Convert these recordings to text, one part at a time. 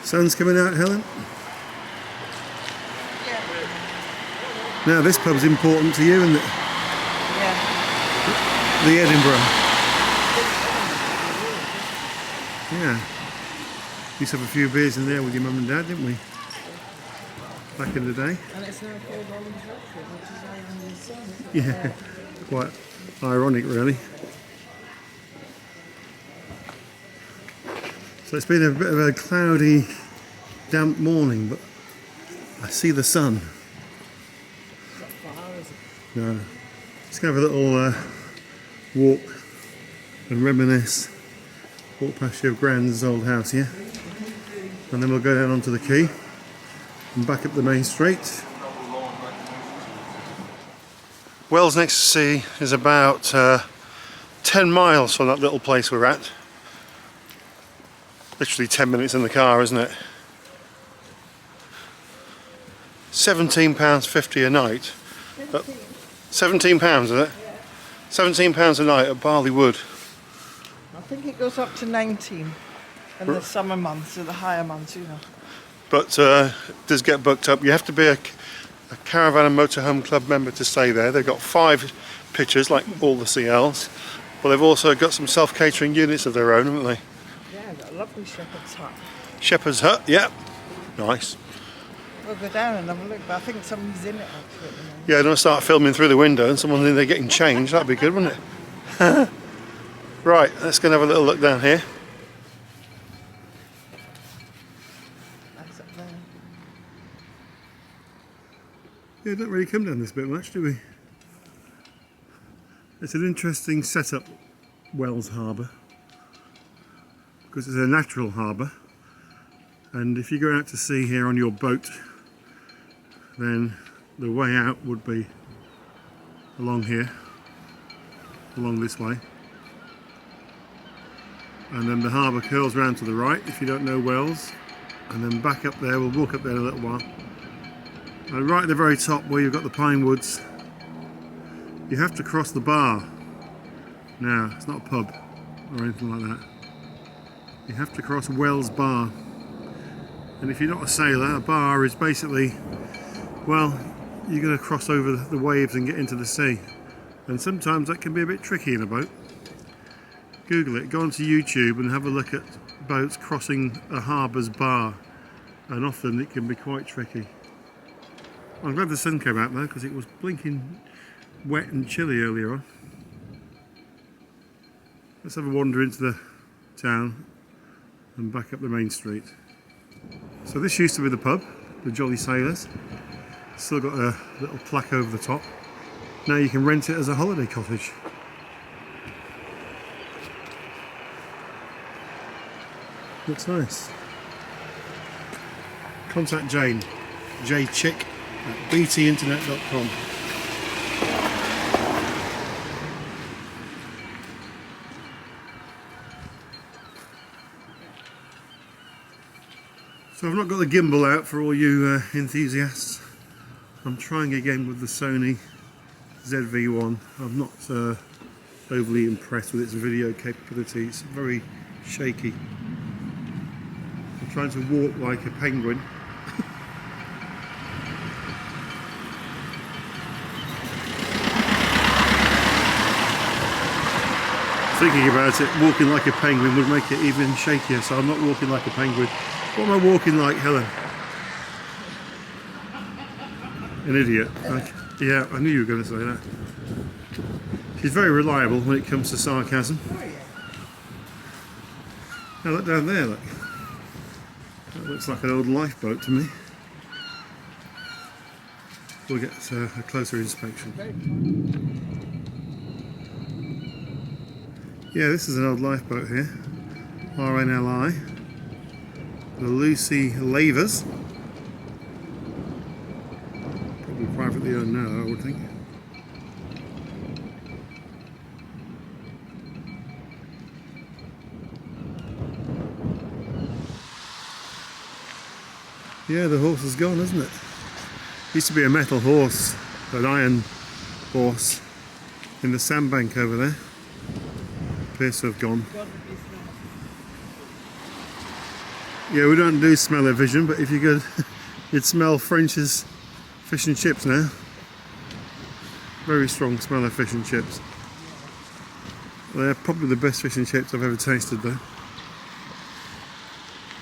Sun's coming out, Helen. Yeah. Now this pub's important to you, isn't it? Yeah. The Edinburgh. Yeah. Used to have a few beers in there with your mum and dad, didn't we? Back in the day. And it's now called Orange Rockford, which is over the sun, isn't it? Yeah. Quite ironic, really. So it's been a bit of a cloudy, damp morning, but I see the sun. It's not far, is it? No. Just gonna have a little walk and reminisce. Walk past your grand's old house here, and then we'll go down onto the quay and back up the main street. Wells next to sea is about 10 miles from that little place we're at. Literally 10 minutes in the car, isn't it? £17.50 a night. £17, is it? Yeah. £17 a night at Barleywood. I think it goes up to 19 in the summer months, or the higher months, you know. But it does get booked up. You have to be a Caravan and Motorhome Club member to stay there. They've got 5 pitches, like all the CLs. But they've also got some self-catering units of their own, haven't they? Yeah, got a lovely shepherd's hut. Shepherd's hut, yeah. Nice. We'll go down and have a look, but I think somebody's in it actually at the moment. Yeah, I don't start filming through the window and someone's in there getting changed. That'd be good, wouldn't it? Right, let's go and have a little look down here. That's up there. Yeah, don't really come down this bit much, do we? It's an interesting setup, Wells Harbour, because it's a natural harbour, and if you go out to sea here on your boat, then the way out would be along here, along this way, and then the harbour curls round to the right if you don't know Wells, and then back up there. We'll walk up there in a little while, and right at the very top where you've got the pine woods, you have to cross the bar. Now, it's not a pub or anything like that. You have to cross Wells Bar, and if you're not a sailor, a bar is basically, well, you're going to cross over the waves and get into the sea, and sometimes that can be a bit tricky in a boat. Google it, go onto YouTube and have a look at boats crossing a harbour's bar, and often it can be quite tricky. I'm glad the sun came out though, because it was blinking wet and chilly earlier on. Let's have a wander into the town and back up the main street. So this used to be the pub, the Jolly Sailors. Still got a little plaque over the top. Now you can rent it as a holiday cottage. Looks nice. Contact Jane, jchick@btinternet.com. So I've not got the gimbal out for all you enthusiasts. I'm trying again with the Sony ZV-1. I'm not overly impressed with its video capability. It's very shaky. I'm trying to walk like a penguin. Thinking about it, walking like a penguin would make it even shakier, so I'm not walking like a penguin. What am I walking like, Helen? An idiot. Yeah, I knew you were going to say that. She's very reliable when it comes to sarcasm. Now look down there, look. That looks like an old lifeboat to me. We'll get a closer inspection. Yeah, this is an old lifeboat here. RNLI. The Lucy Lavers. Probably privately owned now, I would think. Yeah, the horse is gone, isn't it? Used to be a metal horse, an iron horse, in the sandbank over there. Appears to have gone. Yeah, we don't do smell-o-vision, but if you could, you'd smell French's fish and chips now. Very strong smell of fish and chips. They're probably the best fish and chips I've ever tasted though.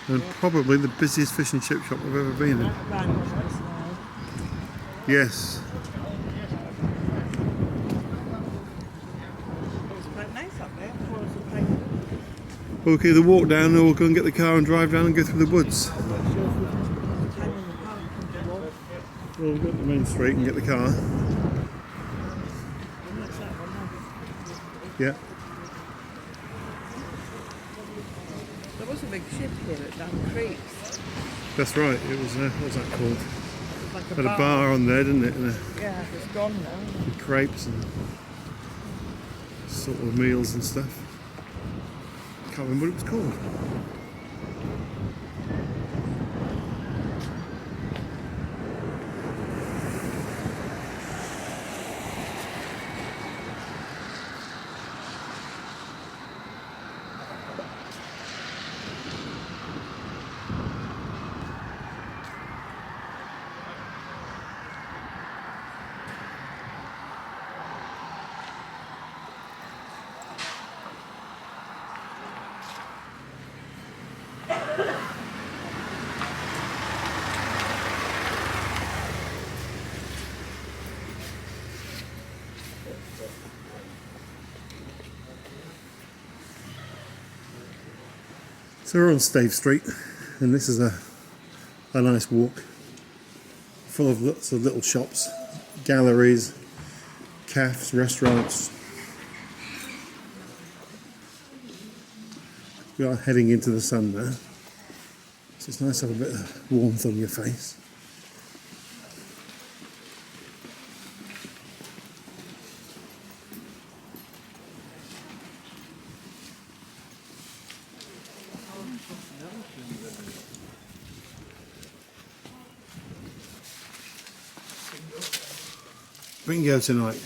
And probably the busiest fish and chip shop I've ever been in. Yes. We'll either walk down or we'll go and get the car and drive down and go through the woods. We'll go to the main street and get the car. Yeah. There was a big ship here at Down Creek. That's right, it was, what was that called? Like Had a bar on there, didn't it? And yeah, it's gone now. and crepes and sort of meals and stuff. Can't remember what it was called. So we're on Stave Street, and this is a nice walk, full of lots of little shops, galleries, cafes, restaurants. We are heading into the sun now, so it's nice to have a bit of warmth on your face. Bingo tonight.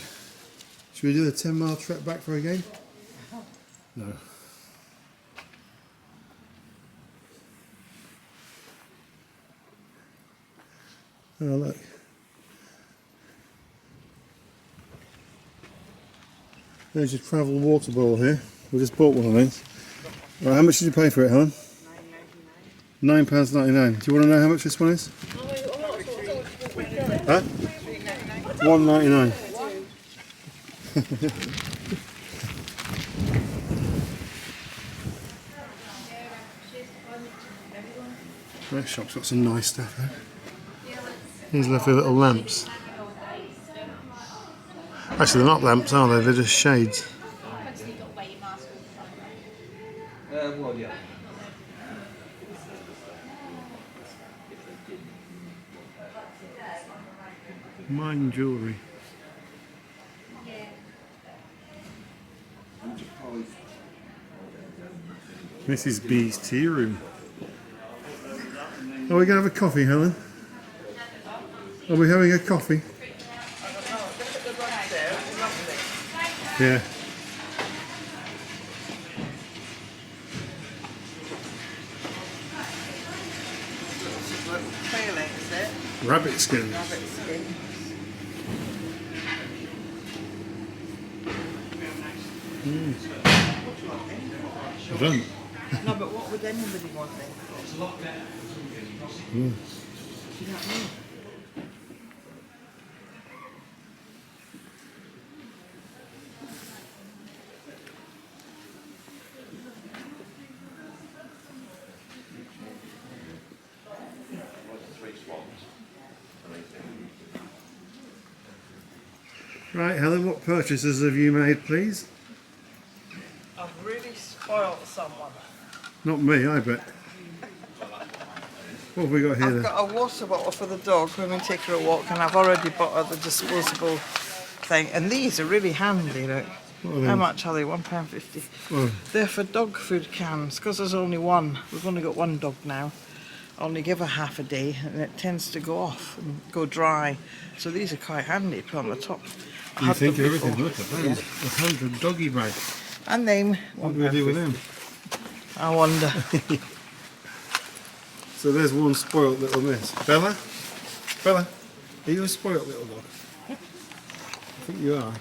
Should we do a 10-mile trek back for a game? No. Oh look. There's your travel water bottle here. We just bought one of these. Right, how much did you pay for it, Helen? £9.99. Do you want to know how much this one is? Huh? £1.99. That shop's got some nice stuff there. These lovely little lamps. Actually, they're not lamps, are they? They're just shades. Mine jewellery. Mrs. B's tea room. Are we going to have a coffee, Helen? Are we having a coffee? Yeah. Rabbit skins. Rabbit skins. I don't. No, but what would anybody want then? Do you know what I mean? Right, Helen, what purchases have you made, please? I've really spoilt someone. Not me, I bet. What have we got here I've then? got a water bottle for the dog when we take her a walk, and I've already bought her the disposable thing. And these are really handy, look. How much are they? £1.50. Oh. They're for dog food cans, because there's only one. We've only got one dog now. I only give her half a day, and it tends to go off and go dry. So these are quite handy to put on the top. You think of everything, look at those. 100 doggy bags. And then, What do we do with them? I wonder. So there's one spoilt little miss. Bella? Bella, are you a spoilt little dog? I think you are.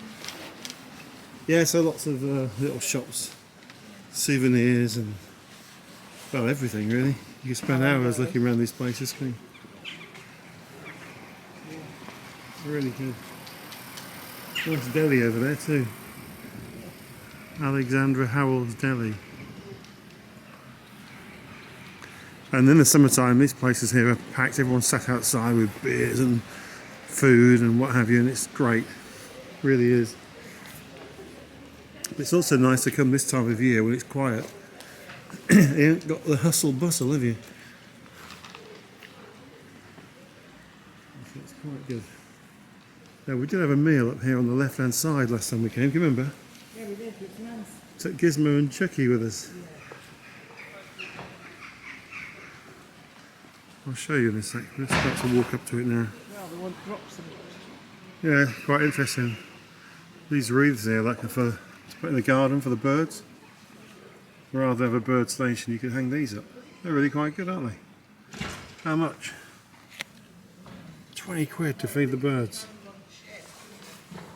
Yeah, so lots of little shops, souvenirs and, well, everything really. You can spend hours looking around these places, can you? It's really good. Nice deli over there too. Alexandra Howell's Deli. And in the summertime, these places here are packed. Everyone's sat outside with beers and food and what have you, and it's great. It really is. It's also nice to come this time of year when it's quiet. You haven't got the hustle bustle, have you? So it's quite good. Now, we did have a meal up here on the left-hand side last time we came. Do you remember? Yeah, we did. It's nice. Took Gizmo and Chucky with us. Yeah. I'll show you in a sec. We're just about to walk up to it now. Well, the one drops them. Yeah, quite interesting. These wreaths here, like for to put in the garden for the birds. Rather than have a bird station, you could hang these up. They're really quite good, aren't they? How much? 20 quid to feed the birds.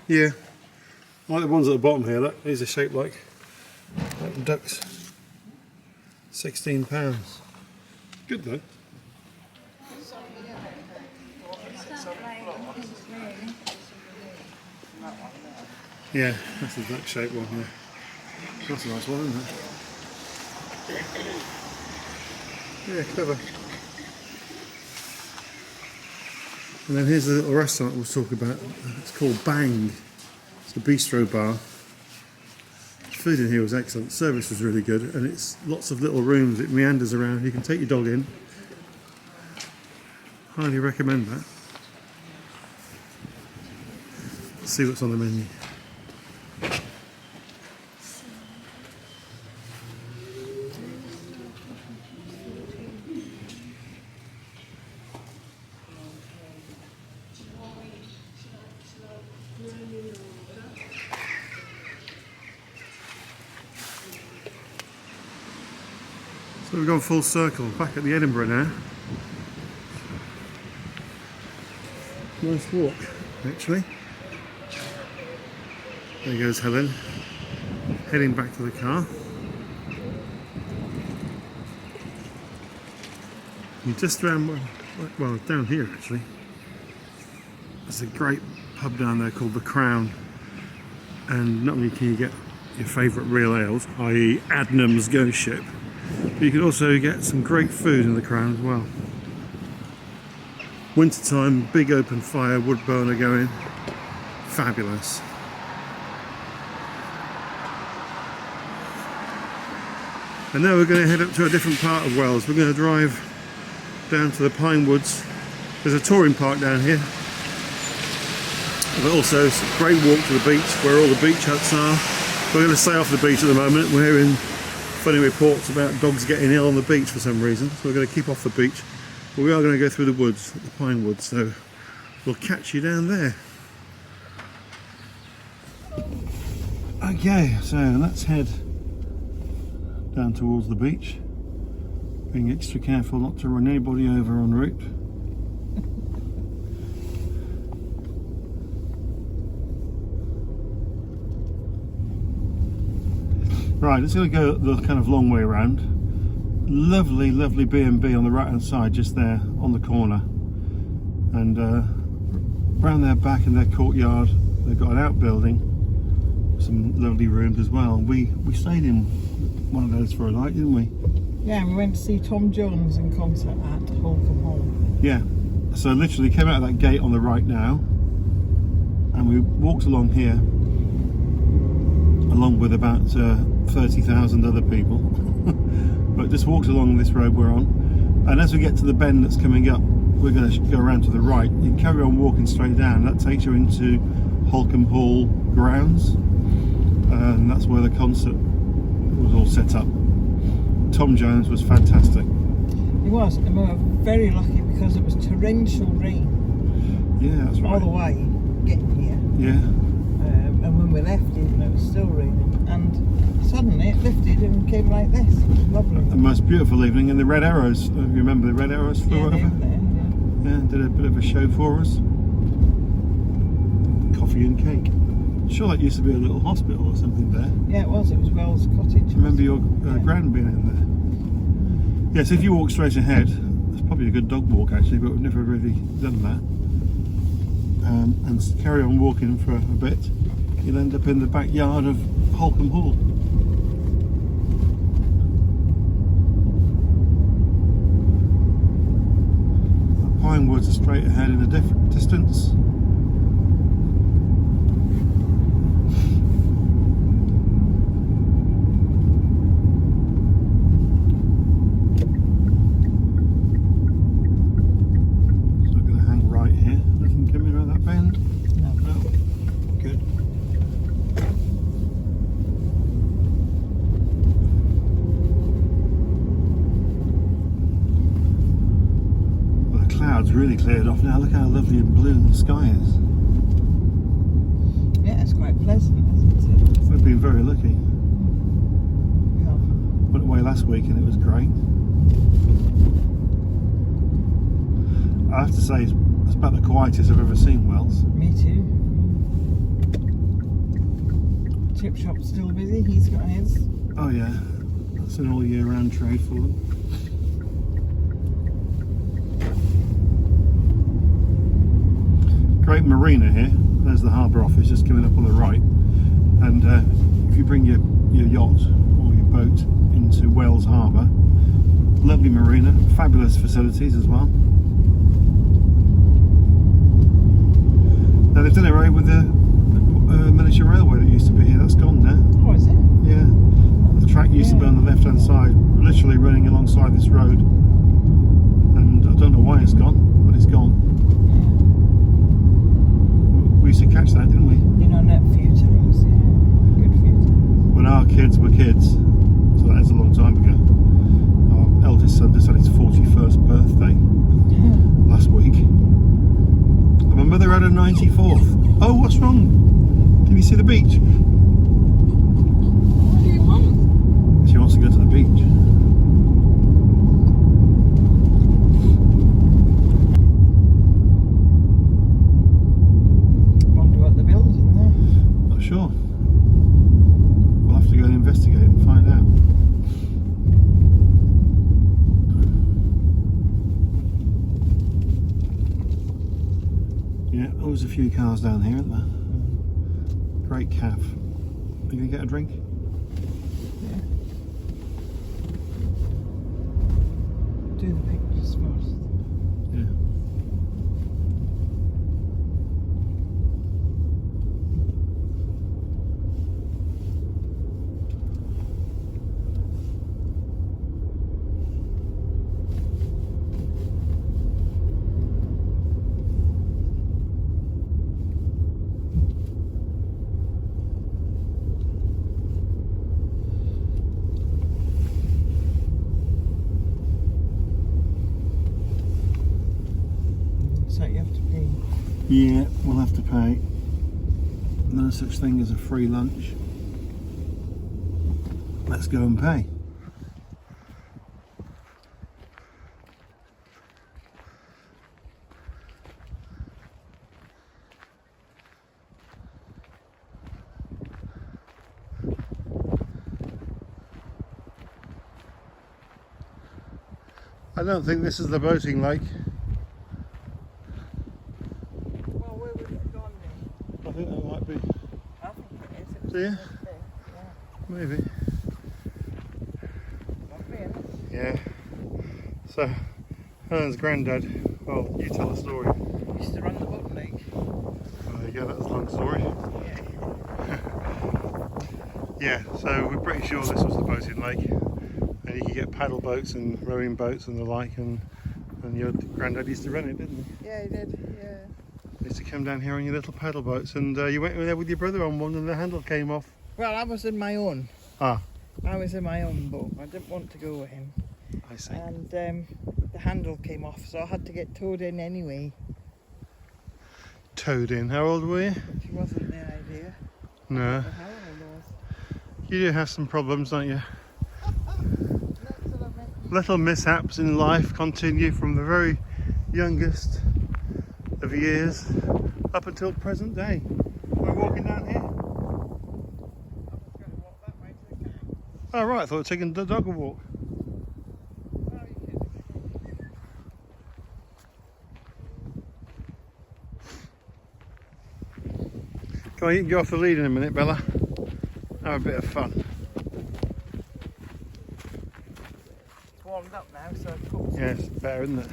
Yeah. Like the ones at the bottom here, look, these are shaped like ducks. £16. Good though. Yeah, that's the duck shaped one, yeah. That's a nice one, isn't it? Yeah, clever. And then here's the little restaurant we'll talk about. It's called Bang. It's a bistro bar. The food in here was excellent. The service was really good, and it's lots of little rooms. It meanders around. You can take your dog in. Highly recommend that. Let's see what's on the menu. So we've gone full circle, back at the Edinburgh now. Nice walk, actually. There goes Helen, heading back to the car. You just around, well, down here actually. There's a great pub down there called the Crown, and not only can you get your favourite real ales, i.e. Adnam's Ghost Ship, but you can also get some great food in the Crown as well. Wintertime, big open fire, wood burner going, fabulous. And now we're going to head up to a different part of Wales. We're going to drive down to the Pine Woods. There's a touring park down here, but also it's a great walk to the beach where all the beach huts are. We're going to stay off the beach at the moment. We're hearing funny reports about dogs getting ill on the beach for some reason, so we're going to keep off the beach. But we are going to go through the woods, the Pine Woods, so we'll catch you down there. Okay, so let's head down towards the beach, being extra careful not to run anybody over en route. Right, it's going to go the kind of long way around. Lovely, lovely B&B on the right hand side, just there on the corner, and round their back in their courtyard they've got an outbuilding, some lovely rooms as well. We stayed in one of those for a night, didn't we? Yeah, and we went to see Tom Jones in concert at Holcombe Hall. Yeah, so literally came out of that gate on the right now, and we walked along here along with about 30,000 other people. But just walked along this road we're on, and as we get to the bend that's coming up, we're going to go around to the right. You can carry on walking straight down. That takes you into Holcombe Hall grounds, and that's where the concert was all set up. Tom Jones was fantastic. He was, and we were very lucky because it was torrential rain. Yeah, that's right. All the way getting here. Yeah. And when we left, even it was still raining. And so suddenly it lifted and came like this. It was lovely. The most beautiful evening, and the red arrows. You remember the red arrows flew Yeah, over? they were there, Yeah, did a bit of a show for us. Coffee and cake. Sure, that used to be a little hospital or something there. yeah. Yeah, it was. It was Wells Cottage. Remember your gran being in there? Yes, if you walk straight ahead, it's probably a good dog walk actually, but we've never really done that. And carry on walking for a bit, you'll end up in the backyard of Holcombe Hall. The pine woods are straight ahead in a different distance. Really cleared off now. Look how lovely and blue the sky is. Yeah, it's quite pleasant, isn't it? We've been very lucky. Yeah. Went away last week and it was great. I have to say it's about the quietest I've ever seen Wells. Me too. Chip shop's still busy. He's got his. Oh yeah, that's an all year round trade for them. Great marina here. There's the harbour office just coming up on the right, and if you bring your yacht or your boat into Wells Harbour, lovely marina, fabulous facilities as well. Now they've done away with the miniature railway that used to be here. That's gone now. Oh, is it? Yeah, the track used to be on the left hand side, literally running alongside this road, and I don't know why it's gone, but it's gone. We used to catch that, didn't we? Been on it a few times, yeah. Good few times. When our kids were kids, so that is a long time ago. Our eldest son just had his 41st birthday last week. And my mother had her 94th. Oh, what's wrong? Can you see the beach? What do you want? She wants to go to the beach. Sure. We'll have to go and investigate and find out. Yeah, always a few cars down here, aren't there? Great cafe. Are you going to get a drink? Yeah. Do the pictures first. Yeah. So you have to pay. Yeah, we'll have to pay. No such thing as a free lunch. Let's go and pay. I don't think this is the boating lake. Well, where would it have gone then? I think that might be. I think it is. Do you? Yeah. Maybe. Lovely, isn't it? Yeah. So, Helen's granddad, well, you tell the story. Used to run the boat lake. There you go, that was a long story. Yeah. Yeah, so we're pretty sure this was the boating lake. And you could get paddle boats and rowing boats and the like, and your granddad used to run it, didn't he? Yeah, he did, yeah. He used to come down here on your little paddle boats, and you went there with your brother on one and the handle came off. Well, I was in my own. Ah. I was in my own boat. I didn't want to go with him. I see. And the handle came off, so I had to get towed in anyway. Towed in. How old were you? Which wasn't the idea. No. How old I was. You do have some problems, don't you? Little mishaps in life continue from the very youngest of years up until present day. We're walking down here. Oh right, I thought we were taking the dog a walk. Come on, you can go off the lead in a minute, Bella. Have a bit of fun. It's warmed up now, so of course. Yeah, it's better, isn't it?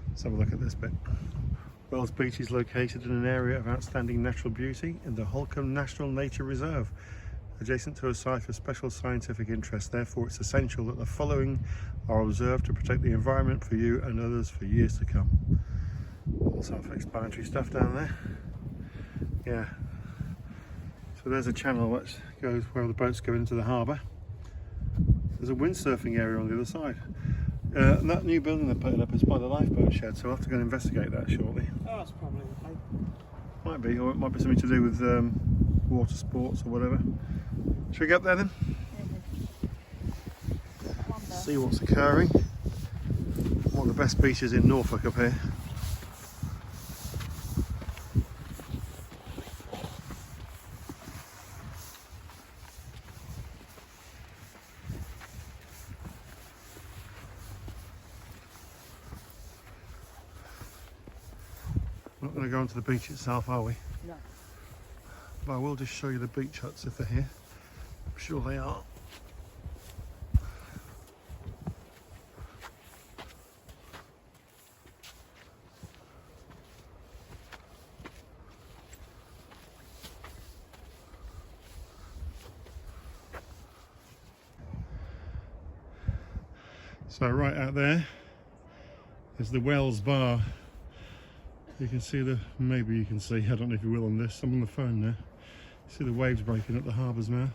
Let's have a look at this bit. Wells Beach is located in an area of outstanding natural beauty in the Holcombe National Nature Reserve, adjacent to a site of special scientific interest. Therefore, it's essential that the following are observed to protect the environment for you and others for years to come. All self-explanatory stuff down there. Yeah. So there's a channel which goes where the boats go into the harbour. There's a windsurfing area on the other side. That new building they're putting up is by the lifeboat shed, so I'll have to go and investigate that shortly. Oh, that's probably right. Might be, or it might be something to do with water sports or whatever. Should we get up there then? See what's occurring. One of the best beaches in Norfolk up here. We're not going to go onto the beach itself, are we? No. But I will just show you the beach huts if they're here. I'm sure they are. So right out there is the Wells Bar. You can see maybe you can see, I don't know if you will on this, I'm on the phone now. See the waves breaking at the harbour's mouth.